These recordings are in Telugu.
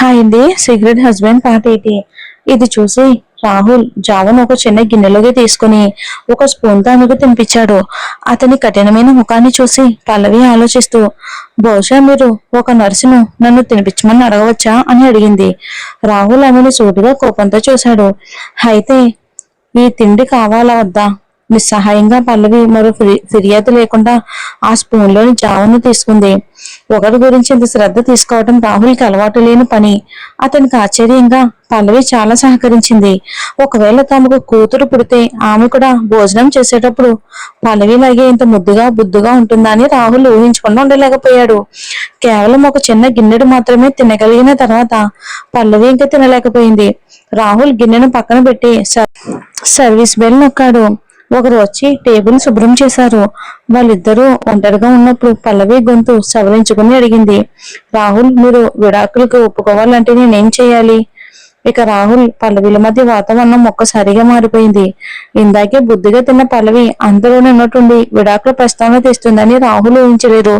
హాయ్ అండి. Secret husband part 80. ఇది చూసి రాహుల్ జావను ఒక చిన్న గిన్నెలోకి తీసుకుని ఒక స్పూన్ తో ఆమెకు తినిపించాడు. అతని కఠినమైన ముఖాన్ని చూసి పల్లవి ఆలోచిస్తూ, బహుశా మీరు ఒక నర్సును నన్ను తినిపించమని అడగవచ్చా అని అడిగింది. రాహుల్ ఆమెను సూటిగా కోపంతో చూశాడు. అయితే ఈ తిండి కావాలా వద్దా? నిస్సహాయంగా పల్లవి మరో ఫిర్యాదు లేకుండా ఆ స్పూన్లోని జావను తీసుకుంది. ఒకరి గురించి ఇంత శ్రద్ధ తీసుకోవటం రాహుల్కి అలవాటు లేని పని. అతనికి ఆశ్చర్యంగా పల్లవి చాలా సహకరించింది. ఒకవేళ తమకు కూతురు పుడితే ఆమె కూడా భోజనం చేసేటప్పుడు పల్లవిలాగే ఇంత ముద్దుగా బుద్దుగా ఉంటుందా అని రాహుల్ ఊహించకుండా ఉండలేకపోయాడు. కేవలం ఒక చిన్న గిన్నెడు మాత్రమే తినగలిగిన తర్వాత పల్లవి ఇంకా తినలేకపోయింది. రాహుల్ గిన్నెను పక్కన పెట్టి సర్వీస్ బెల్ నొక్కాడు. ఒకరు వచ్చి టేబుల్ శుభ్రం చేశారు. వాళ్ళిద్దరూ ఒంటరిగా ఉన్నప్పుడు పల్లవి గొంతు సవరించుకుని అడిగింది, రాహుల్, మీరు విడాకులకు ఒప్పుకోవాలంటే నేనేం చేయాలి? ఇక రాహుల్ పల్లవిల మధ్య వాతావరణం ఒక్కసారిగా మారిపోయింది. ఇందాకే బుద్ధిగా తిన్న పల్లవి అందరూ ఉన్నట్టుండి విడాకుల ప్రస్తావన తెస్తుందని రాహుల్ ఊహించలేదు.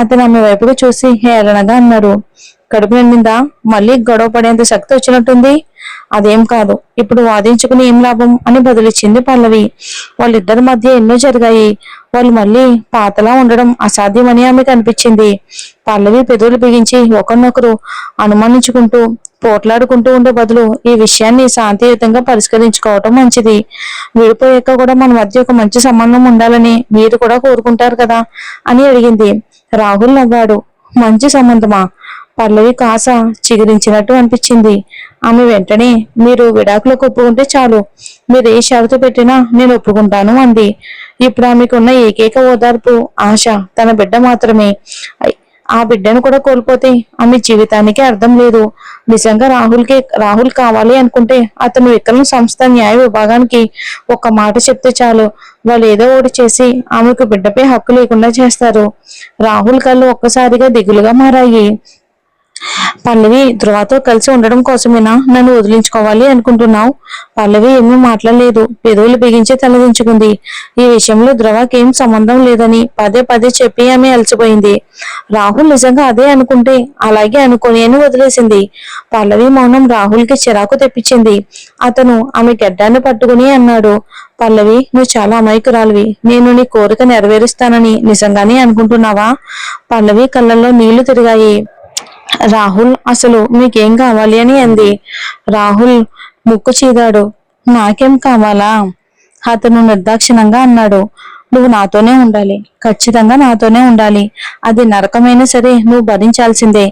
అతను ఆమె వైపుకు చూసి హేళనగా అన్నాడు, కడుపు నిండిందా? మళ్ళీ గొడవ పడేంత శక్తి వచ్చినట్టుంది. అదేం కాదు, ఇప్పుడు వాదించుకుని ఏం లాభం అని బదులిచ్చింది పల్లవి. వాళ్ళిద్దరి మధ్య ఎన్నో జరిగాయి. వాళ్ళు మళ్ళీ పాతలా ఉండడం అసాధ్యమని ఆమెకు అనిపించింది. పల్లవి పెదవులు బిగించి ఒకరినొకరు అనుమానించుకుంటూ పోట్లాడుకుంటూ ఉండే బదులు ఈ విషయాన్ని శాంతియుతంగా పరిష్కరించుకోవటం మంచిది. విడిపోయాక కూడా మన మధ్య ఒక మంచి సంబంధం ఉండాలని మీరు కూడా కోరుకుంటారు కదా అని అడిగింది. రాహుల్ నవ్వాడు. మంచి సంబంధమా? పల్లవి కాస చిగురించినట్టు అనిపించింది. ఆమె వెంటనే, మీరు విడాకులకు ఒప్పుకుంటే చాలు, మీరు ఏ షరతు పెట్టినా నేను ఒప్పుకుంటాను అంది. ఇప్పుడు ఆమెకున్న ఏకైక ఓదార్పు ఆశ తన బిడ్డ మాత్రమే. ఆ బిడ్డను కూడా కోల్పోతే ఆమె జీవితానికి అర్థం లేదు. నిజంగా రాహుల్ కావాలి అనుకుంటే అతను వికలన సంస్థ న్యాయ విభాగానికి ఒక్క మాట చెప్తే చాలు, వాళ్ళు ఏదో ఒకటి చేసి ఆమెకు బిడ్డపై హక్కు లేకుండా చేస్తారు. రాహుల్ కళ్ళు ఒక్కసారిగా దిగులుగా మారాయి. పల్లవి, ధృవతో కలిసి ఉండడం కోసమేనా నన్ను వదిలించుకోవాలి అనుకుంటున్నావు? పల్లవి ఏమీ మాట్లాడలేదు. పెదవులు బిగించి తలదించుకుంది. ఈ విషయంలో ధృవకేం సంబంధం లేదని పదే పదే చెప్పి ఆమె అలసిపోయింది. రాహుల్ నిజంగా అదే అనుకుంటే అలాగే అనుకోని అని వదిలేసింది. పల్లవి మౌనం రాహుల్ కి చిరాకు తెప్పించింది. అతను ఆమె గడ్డాన్ని పట్టుకుని అన్నాడు, పల్లవి, నువ్వు చాలా అమాయకురాలివి. నేను నీ కోరిక నెరవేరుస్తానని నిజంగానే అనుకుంటున్నావా? పల్లవి కళ్ళల్లో నీళ్లు తిరిగాయి. రాహుల్, అసలు మీకేం కావాలి అని అంది. రాహుల్ ముక్కు చీదాడు. నాకేం కావాలా? అతను నిర్దాక్షిణంగా అన్నాడు, నువ్వు నాతోనే ఉండాలి, ఖచ్చితంగా నాతోనే ఉండాలి. అది నరకమైనా సరే నువ్వు భరించాల్సిందే.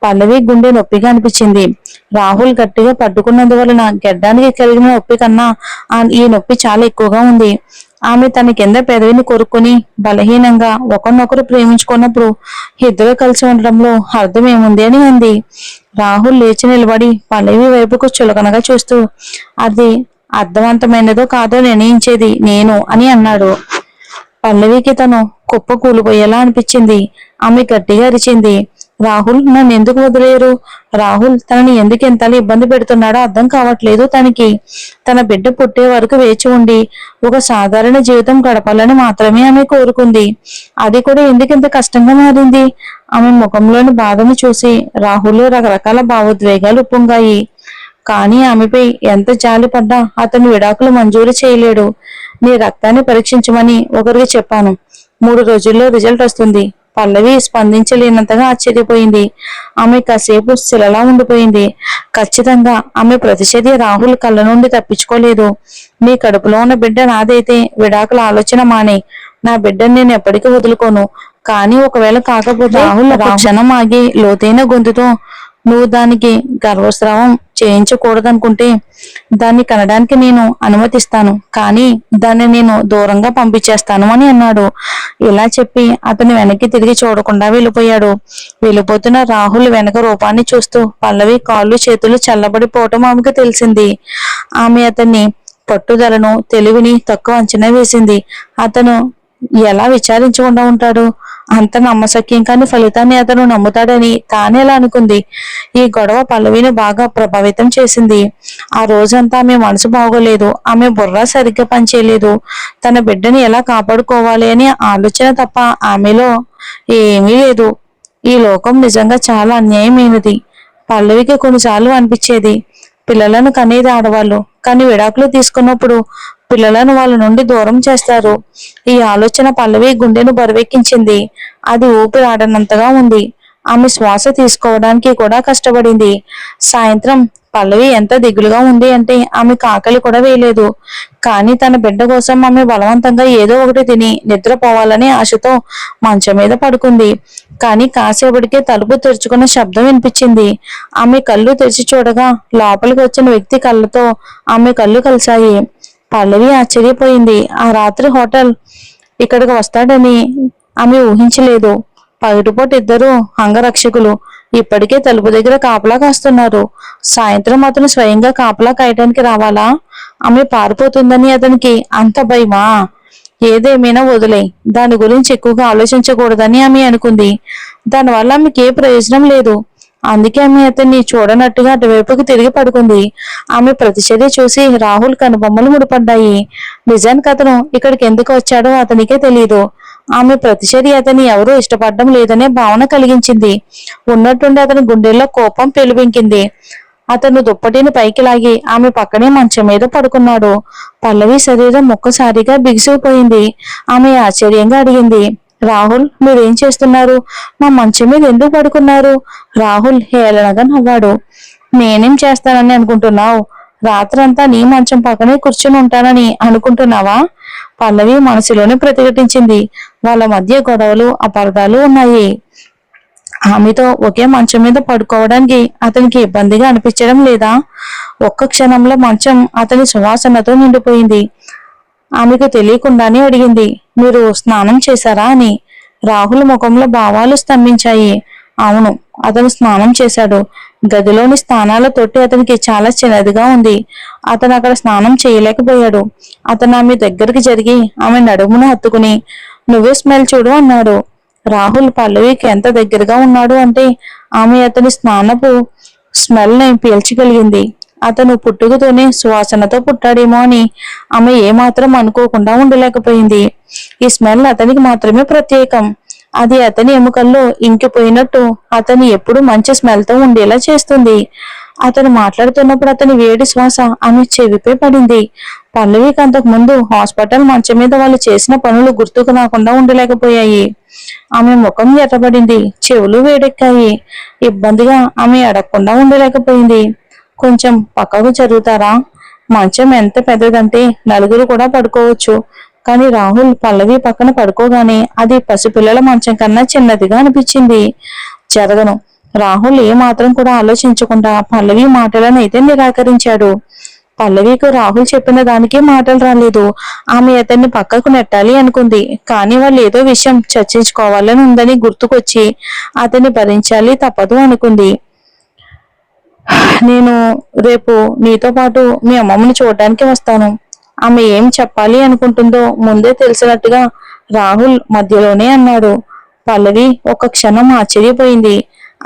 పల్లవి గుండె నొప్పిగా అనిపించింది. రాహుల్ గట్టిగా పట్టుకున్నందువలన గెడ్డానికి కలిగిన నొప్పి కన్నా ఈ నొప్పి చాలా ఎక్కువగా ఉంది. ఆమె తన కింద పెదవిని కొరుక్కుని బలహీనంగా, ఒకరినొకరు ప్రేమించుకున్నప్పుడు ఇద్దరు కలిసి ఉండడంలో అర్థం ఏముంది అని అంది. రాహుల్ లేచి నిలబడి పల్లవి వైపుకు చులకనగా చూస్తూ, అది అర్థవంతమైనదో కాదో నిర్ణయించేది నేను అని అన్నాడు. పల్లవికి తను కుప్ప కూలిపోయేలా అనిపించింది. ఆమె గట్టిగా అరిచింది, రాహుల్, నన్ను ఎందుకు వదిలేరు? రాహుల్ తనని ఎందుకు ఎంతలా ఇబ్బంది పెడుతున్నాడో అర్థం కావట్లేదు తనకి. తన బిడ్డ పుట్టే వరకు వేచి ఉండి ఒక సాధారణ జీవితం గడపాలని మాత్రమే ఆమె కోరుకుంది. అది కూడా ఎందుకు ఇంత కష్టంగా మారింది? ఆమె ముఖంలోని బాధను చూసి రాహుల్ రకరకాల భావోద్వేగాలు ఉప్పొంగాయి. కానీ ఆమెపై ఎంత జాలి పడ్డా అతను విడాకులు మంజూరు చేయలేడు. నీ రక్తాన్ని పరీక్షించమని ఒకరికి చెప్పాను, 3 రోజుల్లో రిజల్ట్ వస్తుంది. పల్లవి స్పందించలేనంతగా ఆశ్చర్యపోయింది. ఆమె కాసేపు శిలలా ఉండిపోయింది. ఖచ్చితంగా ఆమె ప్రతిచర్య రాహుల్ కళ్ళ నుండి తప్పించుకోలేదు. నీ కడుపులో ఉన్న బిడ్డ నాదైతే విడాకుల ఆలోచన మానే. నా బిడ్డను నేను ఎప్పటికీ వదులుకోను. కానీ ఒకవేళ కాకపోతే? రాహుల్ క్షణం ఆగి లోతైన గొంతుతో, నువ్వు దానికి గర్భస్రావం చేయించకూడదనుకుంటే దాన్ని కనడానికి నేను అనుమతిస్తాను, కానీ దాన్ని నేను దూరంగా పంపించేస్తాను అని అన్నాడు. ఇలా చెప్పి అతను వెనక్కి తిరిగి చూడకుండా వెళ్ళిపోయాడు. వెళ్ళిపోతున్న రాహుల్ వెనక రూపాన్ని చూస్తూ పల్లవి కాళ్ళు చేతులు చల్లబడిపోవటం ఆమెకు తెలిసింది. ఆమె అతన్ని పట్టుదలను, తెలివిని తక్కువ అంచనా వేసింది. అతను ఎలా విచారించకుండా ఉంటాడు? అంత నమ్మశక్యం కాని ఫలితాన్ని అతను నమ్ముతాడని తానే ఎలా అనుకుంది? ఈ గొడవ పల్లవిని బాగా ప్రభావితం చేసింది. ఆ రోజంతా ఆమె మనసు బాగోలేదు. ఆమె బుర్ర సరిగ్గా పనిచేయలేదు. తన బిడ్డని ఎలా కాపాడుకోవాలి అనే ఆలోచన తప్ప ఆమెలో ఏమీ లేదు. ఈ లోకం నిజంగా చాలా అన్యాయమైనది. పల్లవికి కొన్నిసార్లు అనిపించేది, పిల్లలను కనేది ఆడవాళ్ళు, కానీ విడాకులు తీసుకున్నప్పుడు పిల్లలను వాళ్ళ నుండి దూరం చేస్తారు. ఈ ఆలోచన పల్లవి గుండెను బరువెక్కించింది. అది ఊపిరాడనంతగా ఉంది. ఆమె శ్వాస తీసుకోవడానికి కూడా కష్టపడింది. సాయంత్రం పల్లవి ఎంత దిగులుగా ఉంది అంటే ఆమెకు ఆకలి కూడా వేయలేదు. కానీ తన బిడ్డ కోసం ఆమె బలవంతంగా ఏదో ఒకటి తిని నిద్రపోవాలని ఆశతో మంచం మీద పడుకుంది. కానీ కాసేపటికే తలుపు తెరుచుకున్న శబ్దం వినిపించింది. ఆమె కళ్ళు తెరిచి చూడగా లోపలికి వచ్చిన వ్యక్తి కళ్ళతో ఆమె కళ్ళు కలిశాయి. పల్లవి ఆశ్చర్యపోయింది. ఆ రాత్రి హోటల్ ఇక్కడికి వస్తాడని ఆమె ఊహించలేదు. పగటిపూట ఇద్దరు అంగరక్షకులు ఇప్పటికే తలుపు దగ్గర కాపలా కాస్తున్నారు. సాయంత్రం అతను స్వయంగా కాపలా కాయటానికి రావాలా? ఆమె పారిపోతుందని అతనికి అంత భయమా? ఏదేమైనా వదిలే, దాని గురించి ఎక్కువగా ఆలోచించకూడదని ఆమె అనుకుంది. దానివల్ల ఆమెకి ఏ ప్రయోజనం లేదు. అందుకే ఆమె అతన్ని చూడనట్టుగా అటువైపుకి తిరిగి పడుకుంది. ఆమె ప్రతిచర్య చూసి రాహుల్ కనుబొమ్మలు ముడిపడ్డాయి. నిజానికి అతను ఇక్కడికి ఎందుకు వచ్చాడో అతనికే తెలియదు. ఆమె ప్రతిచర్య అతన్ని ఎవరూ ఇష్టపడడం లేదనే భావన కలిగించింది. ఉన్నట్టుండి అతని గుండెల్లో కోపం పెలుబింకింది. అతను దుప్పటిని పైకి లాగి ఆమె పక్కనే మంచం మీద పడుకున్నాడు. పల్లవి శరీరం ఒక్కసారిగా బిగిసిపోయింది. ఆమె ఆశ్చర్యంగా అడిగింది, రాహుల్, మీరేం చేస్తున్నారు? నా మంచం మీద ఎందుకు పడుకున్నారు? రాహుల్ హేళనగా నవ్వాడు. నేనేం చేస్తానని అనుకుంటున్నావు? రాత్రంతా నీ మంచం పక్కనే కూర్చుని ఉంటానని అనుకుంటున్నావా? పల్లవి మనసులోనే ప్రతిఘటించింది. వాళ్ళ మధ్య గొడవలు, అపార్థాలు ఉన్నాయి. ఆమెతో ఒకే మంచం మీద పడుకోవడానికి అతనికి ఇబ్బందిగా అనిపించడం లేదా? ఒక్క క్షణంలో మంచం అతని సువాసనతో నిండిపోయింది. ఆమెకు తెలియకుండానే అడిగింది, మీరు స్నానం చేశారా అని. రాహుల్ ముఖంలో భావాలు స్తంభించాయి. అవును, అతను స్నానం చేశాడు. గదిలోని స్నానాల తొట్టి అతనికి చాలా చిన్నదిగా ఉంది. అతను అక్కడ స్నానం చేయలేకపోయాడు. అతను ఆమె దగ్గరికి జరిగి ఆమె నడుమును హత్తుకుని, నువ్వే స్మెల్ చూడు అన్నాడు. రాహుల్ పల్లవికి ఎంత దగ్గరగా ఉన్నాడు అంటే ఆమె అతని స్నానపు స్మెల్ ని పీల్చగలిగింది. అతను పుట్టుకతోనే సువాసనతో పుట్టాడేమో అని ఆమె ఏమాత్రం అనుకోకుండా ఉండలేకపోయింది. ఈ స్మెల్ అతనికి మాత్రమే ప్రత్యేకం. అది అతని ఎముకల్లో ఇంకిపోయినట్టు అతని ఎప్పుడు మంచి స్మెల్ తో ఉండేలా చేస్తుంది. అతను మాట్లాడుతున్నప్పుడు అతని వేడి శ్వాస ఆమె చెవిపై పడింది. పల్లవికి అంతకు ముందు హాస్పిటల్ మంచం మీద వాళ్ళు చేసిన పనులు గుర్తుకు రాకుండా ఉండలేకపోయాయి. ఆమె ముఖం ఎర్రబడింది, చెవులు వేడెక్కాయి. ఇబ్బందిగా ఆమె అడగకుండా ఉండలేకపోయింది. కొంచెం పక్కకు జరుగుతారా? మంచం ఎంత పెద్దదంటే నలుగురు కూడా పడుకోవచ్చు. కానీ రాహుల్ పల్లవి పక్కన పడుకోగానే అది పసిపిల్లల మంచం కన్నా చిన్నదిగా అనిపించింది. జరగను. రాహుల్ ఏ మాత్రం కూడా ఆలోచించకుండా పల్లవి మాటలను అయితే నిరాకరించాడు. పల్లవికు రాహుల్ చెప్పిన దానికే మాటలు రాలేదు. ఆమె అతన్ని పక్కకు నెట్టాలి అనుకుంది. కానీ వాళ్ళు ఏదో విషయం చర్చించుకోవాలని ఉందని గుర్తుకొచ్చి అతన్ని భరించాలి తప్పదు అనుకుంది. నేను రేపు నీతో పాటు మీ అమ్మమ్మని చూడడానికి వస్తాను. ఆమె ఏం చెప్పాలి అనుకుంటుందో ముందే తెలిసినట్టుగా రాహుల్ మధ్యలోనే అన్నాడు. పల్లవి ఒక క్షణం ఆశ్చర్యపోయింది.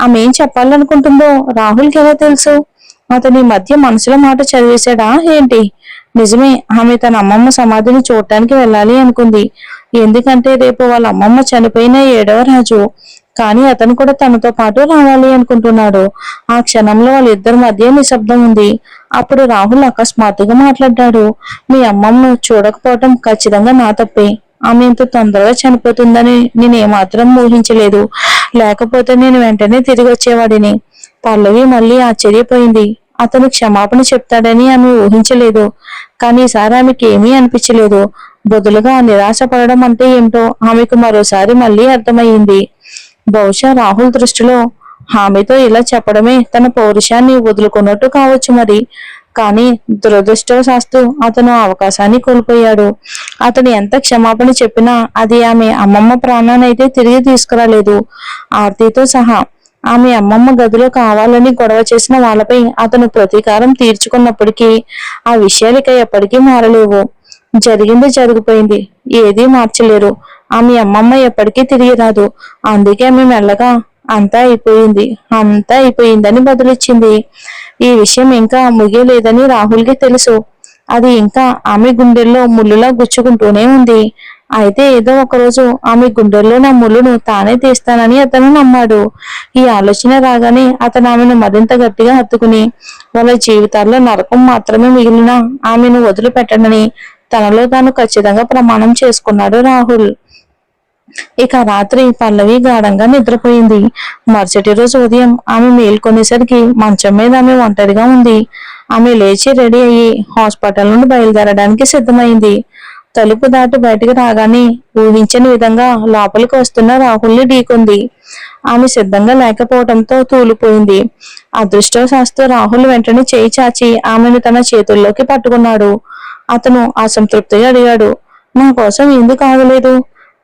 ఆమె ఏం చెప్పాలనుకుంటుందో రాహుల్కి ఎలా తెలుసు? అతని మధ్య మనసులో మాట చదివేశాడా ఏంటి? నిజమే, ఆమె తన అమ్మమ్మ సమాధిని చూడటానికి వెళ్ళాలి అనుకుంది. ఎందుకంటే రేపు వాళ్ళ అమ్మమ్మ చనిపోయిన 7వ రాజు. కానీ అతను కూడా తనతో పాటు రావాలి అనుకుంటున్నాడు. ఆ క్షణంలో వాళ్ళిద్దరి మధ్య నిశ్శబ్దం ఉంది. అప్పుడు రాహుల్ అకస్మాత్తుగా మాట్లాడ్డాడు. మీ అమ్మమ్మను చూడకపోవటం ఖచ్చితంగా నా తప్పే. ఆమె ఇంత తొందరగా చనిపోతుందని నేను ఏమాత్రం ఊహించలేదు. లేకపోతే నేను వెంటనే తిరిగి వచ్చేవాడిని. పల్లవి మళ్ళీ ఆశ్చర్యపోయింది. అతను క్షమాపణ చెప్తాడని ఆమె ఊహించలేదు. కానీ ఈసారి ఆమెకి ఏమీ అనిపించలేదు. బదులుగా నిరాశ పడడం అంటే ఏమిటో ఆమెకు మరోసారి మళ్ళీ అర్థమయ్యింది. బహుశా రాహుల్ దృష్టిలో ఆమెతో ఇలా చెప్పడమే తన పౌరుషాన్ని వదులుకున్నట్టు కావచ్చు మరి. కానీ దురదృష్టవశాత్తు అతను అవకాశాన్ని కోల్పోయాడు. అతను ఎంత క్షమాపణ చెప్పినా అది ఆమె అమ్మమ్మ ప్రాణాన్ని అయితే తిరిగి తీసుకురాలేదు, ఆర్తితో సహా. ఆమె అమ్మమ్మ గదిలో కావాలని గొడవ చేసిన వాళ్ళపై అతను ప్రతీకారం తీర్చుకున్నప్పటికీ ఆ విషయాలకి ఎప్పటికీ మారలేవు. జరిగింది జరిగిపోయింది, ఏదీ మార్చలేరు. ఆమె అమ్మమ్మ ఎప్పటికీ తిరిగి రాదు. అందుకే ఆమె మెల్లగా అంతా అయిపోయిందని బదులిచ్చింది. ఈ విషయం ఇంకా ముగియలేదని రాహుల్కి తెలుసు. అది ఇంకా ఆమె గుండెల్లో ముళ్ళులా గుచ్చుకుంటూనే ఉంది. అయితే ఏదో ఒక రోజు ఆమె గుండెల్లో నా ముళ్ళును తానే తీస్తానని అతను నమ్మాడు. ఈ ఆలోచన రాగానే అతను ఆమెను మరింత గట్టిగా హత్తుకుని వాళ్ళ జీవితాల్లో నరకం మాత్రమే మిగిలిన ఆమెను వదిలిపెట్టడని తనలో తాను ఖచ్చితంగా ప్రమాణం చేసుకున్నాడు రాహుల్. ఇక రాత్రి పల్లవి గాఢంగా నిద్రపోయింది. మరుసటి రోజు ఉదయం ఆమె మేల్కొనేసరికి మంచం మీద ఆమె ఒంటరిగా ఉంది. ఆమె లేచి రెడీ అయ్యి హాస్పిటల్ నుండి బయలుదేరడానికి సిద్ధమైంది. తలుపు దాటి బయటకు రాగానే ఊహించని విధంగా లోపలికి వస్తున్న రాహుల్ని ఢీకొంది. ఆమె సిద్ధంగా లేకపోవడంతో తూలిపోయింది. అదృష్టవశాత్తు రాహుల్ వెంటనే చేయి చాచి ఆమెను తన చేతుల్లోకి పట్టుకున్నాడు. అతను అసంతృప్తిగా అడిగాడు, నా కోసం ఎందుకు ఆగలేదు?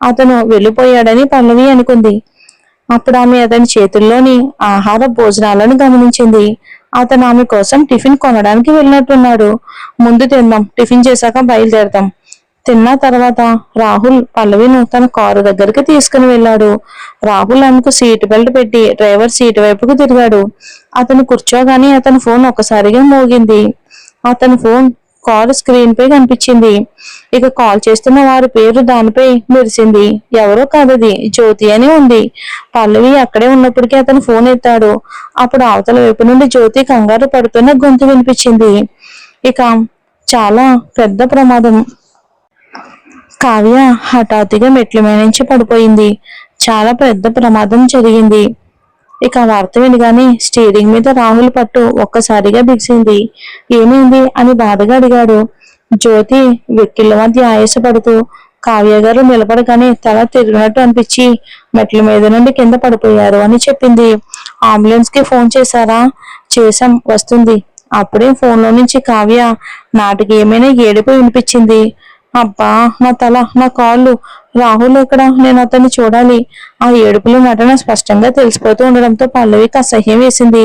అతను వెళ్ళిపోయాడని పల్లవి అనుకుంది. అప్పుడు ఆమె అతని చేతుల్లోని ఆహార భోజనాలను గమనించింది. అతను ఆమె కోసం టిఫిన్ కొనడానికి వెళ్ళినట్టున్నాడు. ముందు తిందాం, టిఫిన్ చేశాక బయలుదేరదాం. తిన్న తర్వాత రాహుల్ పల్లవిను తన కారు దగ్గరికి తీసుకుని వెళ్ళాడు. రాహుల్ ఆమెకు సీట్ బెల్ట్ పెట్టి డ్రైవర్ సీట్ వైపుకు తిరిగాడు. అతను కూర్చోగానే అతని ఫోన్ ఒక్కసారిగా మోగింది. అతని ఫోన్ కాల్ స్క్రీన్ పై కనిపించింది. ఇక కాల్ చేస్తున్న వారి పేరు దానిపై మెరిసింది. ఎవరో కాదది, జ్యోతి అని ఉంది. పల్లవి అక్కడే ఉన్నప్పటికీ అతను ఫోన్ ఎత్తాడు. అప్పుడు అవతల వైపు నుండి జ్యోతి కంగారు పడుతున్న గొంతు వినిపించింది. ఇక చాలా పెద్ద ప్రమాదం. కావ్య హఠాత్తుగా మెట్ల మీద నుంచి పడిపోయింది. చాలా పెద్ద ప్రమాదం జరిగింది. ఇక వార్త వినగానే స్టీరింగ్ మీద రాహుల్ పట్టు ఒక్కసారిగా బిగిసింది. ఏమైంది అని బాధగా అడిగాడు. జ్యోతి వెక్కిళ్ళ మధ్య ఆయాసపడుతూ కావ్య గారు నిలబడగానే తల తిరిగినట్టు అనిపించి మెట్ల మీద నుండి కింద పడిపోయారు అని చెప్పింది. అంబులెన్స్ కి ఫోన్ చేశారా? చేశాం, వస్తుంది. అప్పుడే ఫోన్ లో నుంచి కావ్య నాటికి ఏమైనా ఏడుపు వినిపించింది. అబ్బా, నా తల, నా కాళ్ళు, రాహుల్ ఎక్కడ? నేను అతన్ని చూడాలి. ఆ ఏడుపుల నటన స్పష్టంగా తెలిసిపోతూ ఉండడంతో పల్లవికి అసహ్యం వేసింది.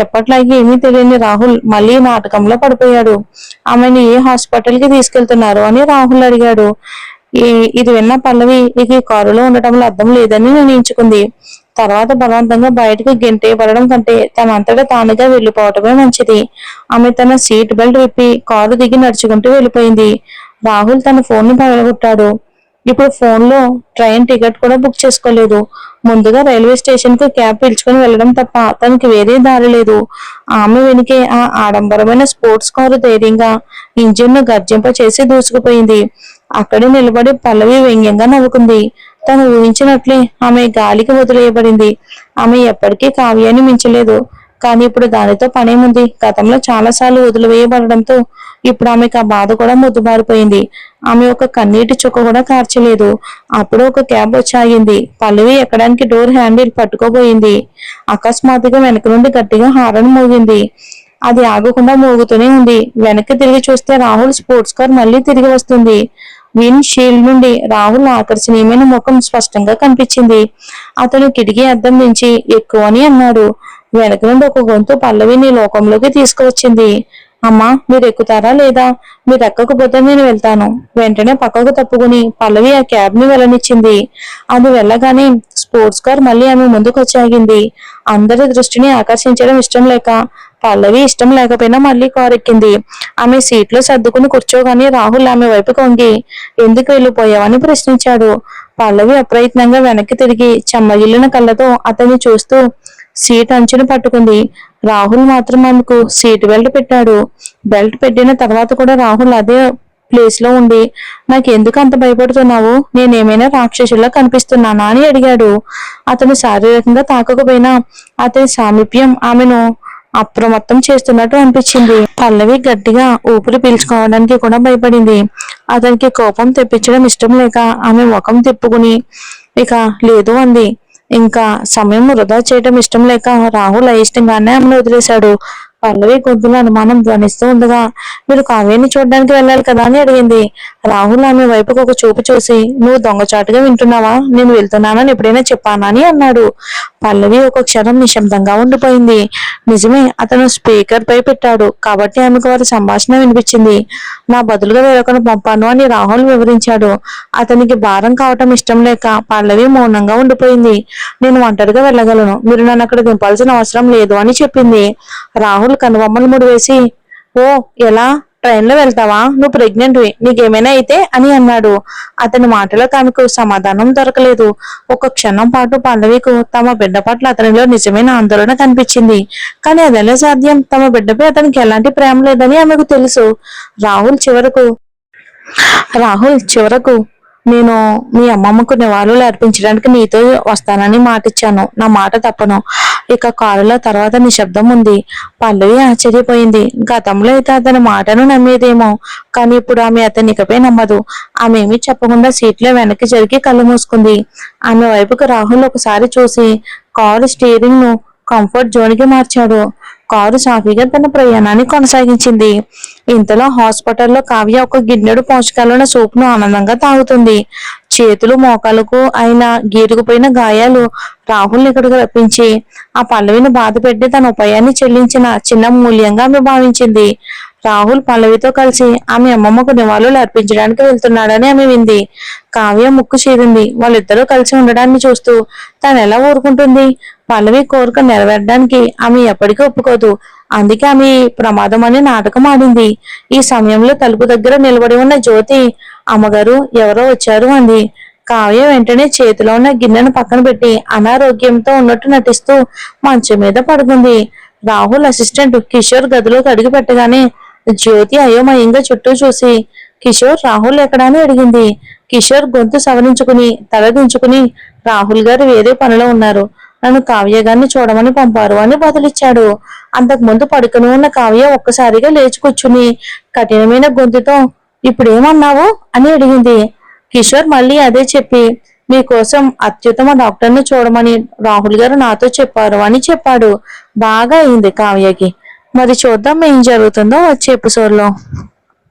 ఎప్పట్లాగే ఏమీ తెలియని రాహుల్ మళ్ళీ నాటకంలో పడిపోయాడు. ఆమెను ఏ హాస్పిటల్ కి తీసుకెళ్తున్నారు అని రాహుల్ అడిగాడు. ఇది విన్న పల్లవి ఇక ఈ కారులో ఉండటంలో అర్థం లేదని నిర్ణయించుకుంది. తర్వాత బలవంతంగా బయటకు గెంటేయబడడం కంటే తనంతటా తానుగా వెళ్లిపోవటమే మంచిది. ఆమె తన సీట్ బెల్ట్ విప్పి కారు దిగి నడుచుకుంటూ వెళ్ళిపోయింది. రాహుల్ తన ఫోన్ ని పగలగొట్టాడు. ఇప్పుడు ఫోన్ లో ట్రైన్ టికెట్ కూడా బుక్ చేసుకోలేదు. ముందుగా రైల్వే స్టేషన్ కు క్యాబ్ పిలుచుకుని వెళ్ళడం తప్ప తనకి వేరే దారి లేదు. ఆమె వెనుకే ఆ ఆడంబరమైన స్పోర్ట్స్ కారు ధైర్యంగా ఇంజిన్ ను గర్జింప చేసి దూసుకుపోయింది. అక్కడే నిలబడి పల్లవి వ్యంగ్యంగా నవ్వుకుంది. తను ఊహించినట్లే ఆమె గాలికి వదిలేయబడింది. ఆమె ఎప్పటికీ కావ్యాన్ని మించలేదు. కానీ ఇప్పుడు దానితో పనేముంది? గతంలో చాలాసార్లు వదిలివేయబడడంతో ఇప్పుడు ఆమెకు ఆ బాధ కూడా ముద్దుబారిపోయింది. ఆమె ఒక కన్నీటి చుక్క కూడా కార్చలేదు. అప్పుడు ఒక క్యాబ్ వచ్చి ఆగింది. పల్లవి ఎక్కడానికి డోర్ హ్యాండిల్ పట్టుకోబోయింది. అకస్మాత్తుగా వెనక నుండి గట్టిగా హారన్ మోగింది. అది ఆగకుండా మోగుతూనే ఉంది. వెనక్కి తిరిగి చూస్తే రాహుల్ స్పోర్ట్స్ కార్ మళ్ళీ తిరిగి వస్తుంది. విండ్ షీల్డ్ నుండి రాహుల్ ఆకర్షణీయమైన ముఖం స్పష్టంగా కనిపించింది. అతను కిటికీ అద్దం నుంచి ఎక్కువ అని అన్నాడు. వెనక నుండి ఒక గొంతు పల్లవిని లోకంలోకి తీసుకువచ్చింది. అమ్మా, మీరు ఎక్కుతారా లేదా? మీరు ఎక్కకపోతే నేను వెళ్తాను. వెంటనే పక్కకు తప్పుకుని పల్లవి ఆ క్యాబ్ ని వెళ్ళనిచ్చింది. అది వెళ్ళగానే స్పోర్ట్స్ కార్ మళ్ళీ ఆమె ముందుకు వచ్చాగింది. అందరి దృష్టిని ఆకర్షించడం ఇష్టం లేక పల్లవి ఇష్టం లేకపోయినా మళ్ళీ కారు ఎక్కింది. ఆమె సీట్లో సర్దుకుని కూర్చోగానే రాహుల్ ఆమె వైపు కొంగి ఎందుకు వెళ్ళిపోయావని ప్రశ్నించాడు. పల్లవి అప్రయత్నంగా వెనక్కి తిరిగి చెమ్మగిల్లిన కళ్ళతో అతన్ని చూస్తూ సీట్ అంచును పట్టుకుంది. రాహుల్ మాత్రం ఆమెకు సీట్ బెల్ట్ పెట్టాడు. బెల్ట్ పెట్టిన తర్వాత కూడా రాహుల్ అదే ప్లేస్ లో ఉండి నాకెందుకు అంత భయపడుతున్నావు? నేనేమైనా రాక్షసులా కనిపిస్తున్నానా అని అడిగాడు. అతను శారీరకంగా తాకకపోయినా అతని సామీప్యం ఆమెను అప్రమత్తం చేస్తున్నట్టు అనిపించింది. పల్లవి గట్టిగా ఊపిరి పీల్చుకోవడానికి కూడా భయపడింది. అతనికి కోపం తెప్పించడం ఇష్టం లేక ఆమె ముఖం తిప్పుకుని ఇక లేదు అంది. ఇంకా సమయం వృధా చేయటం ఇష్టం లేక రాహుల్ అయిష్టంగానే ఆమెను వదిలేశాడు. పల్లవి గొంతులో అనుమానం ధ్వనిస్తూ ఉండగా మీరు కావ్యాన్ని చూడడానికి వెళ్ళాలి కదా అని అడిగింది. రాహుల్ ఆమె వైపుకు ఒక చూపు చూసి నువ్వు దొంగచాటుగా వింటున్నావా? నేను వెళ్తున్నానని ఎప్పుడైనా చెప్పానా అని అన్నాడు. పల్లవి ఒక క్షణం నిశ్శబ్దంగా ఉండిపోయింది. నిజమే, అతను స్పీకర్ పై పెట్టాడు కాబట్టి ఆమెకు వారి సంభాషణ వినిపించింది. నా బదులుగా వేరొకను పంపాను అని రాహుల్ వివరించాడు. అతనికి భారం కావటం ఇష్టం లేక పల్లవి మౌనంగా ఉండిపోయింది. నేను ఒంటరిగా వెళ్ళగలను, మీరు నన్ను అక్కడ దింపాల్సిన అవసరం లేదు అని చెప్పింది. రాహుల్ కనుబొమ్మలు ముడివేసి ఓ ఎలా ట్రైన్ లో వెళ్తావా? నువ్వు ప్రెగ్నెంట్ నీకేమైనా అయితే అని అన్నాడు. అతని మాటలో ఆమెకు సమాధానం దొరకలేదు. ఒక క్షణం పాటు పల్లవికు తమ బిడ్డ పట్ల అతనిలో నిజమైన ఆందోళన కనిపించింది. కానీ అదెలా సాధ్యం? తమ బిడ్డపై అతనికి ఎలాంటి ప్రేమ లేదని ఆమెకు తెలుసు. రాహుల్ చివరకు నేను మీ అమ్మమ్మకు నివాళులు అర్పించడానికి నీతో వస్తానని మాటిచ్చాను. నా మాట తప్పను. ఇక కారులో తర్వాత నిశ్శబ్దం ఉంది. పల్లవి ఆశ్చర్యపోయింది. గతంలో అయితే అతని మాటను నమ్మేదేమో, కానీ ఇప్పుడు ఆమె అతని ఇకపై నమ్మదు. ఆమె ఏమీ చెప్పకుండా సీట్లో వెనక్కి జరిగి కళ్ళు మూసుకుంది. ఆమె వైపుకు రాహుల్ ఒకసారి చూసి కారు స్టీరింగ్ ను కంఫర్ట్ జోన్ కి మార్చాడు. కారు సాఫీగా తన ప్రయాణాన్ని కొనసాగించింది. ఇంతలో హాస్పిటల్లో కావ్య ఒక గిన్నెడు పోషకాలున్న సూప్ ను ఆనందంగా తాగుతుంది. చేతులు మోకాలకు అయిన గీరుకుపోయిన గాయాలు రాహుల్ ఇక్కడికి రప్పించి ఆ పల్లవిని బాధ పెట్టి తన ఉపాయాన్ని చెల్లించిన చిన్న మూల్యంగా ఆమె భావించింది. రాహుల్ పల్లవితో కలిసి ఆమె అమ్మమ్మకు నివాళులు అర్పించడానికి వెళ్తున్నాడని ఆమె వింది. కావ్య ముక్కు చీరింది. వాళ్ళిద్దరూ కలిసి ఉండడాన్ని చూస్తూ తను ఎలా ఊరుకుంటుంది? పల్లవి కోరిక నెరవేరడానికి ఆమె ఎప్పటికీ ఒప్పుకోదు. అందుకే ఆమె ప్రమాదం అని నాటకం ఆడింది. ఈ సమయంలో తలుపు దగ్గర నిలబడి ఉన్న జ్యోతి, అమ్మగారు ఎవరో వచ్చారు అంది. కావ్య వెంటనే చేతిలో ఉన్న గిన్నెను పక్కన పెట్టి అనారోగ్యంతో ఉన్నట్టు నటిస్తూ మంచం మీద పడుకుంది. రాహుల్ అసిస్టెంట్ కిషోర్ గదిలోకి అడుగు పెట్టగానే జ్యోతి అయోమయంగా చుట్టూ చూసి కిషోర్ రాహుల్ ఎక్కడా అని అడిగింది. కిషోర్ గొంతు సవరించుకుని తల దించుకుని రాహుల్ గారు వేరే పనిలో ఉన్నారు, నన్ను కావ్య గారిని చూడమని పంపారు అని బదులిచ్చాడు. అంతకు ముందు పడుకుని ఉన్న కావ్య ఒక్కసారిగా లేచి కూర్చుని కఠినమైన గొంతుతో ఇప్పుడేమన్నావు అని అడిగింది. కిషోర్ మళ్ళీ అదే చెప్పి మీకోసం అత్యుత్తమ డాక్టర్ని చూడమని రాహుల్ గారు నాతో చెప్పారు అని చెప్పాడు. బాగా అయింది కావ్యకి. మరి చూద్దాం ఏం జరుగుతుందో వచ్చే ఎపిసోడ్ లో.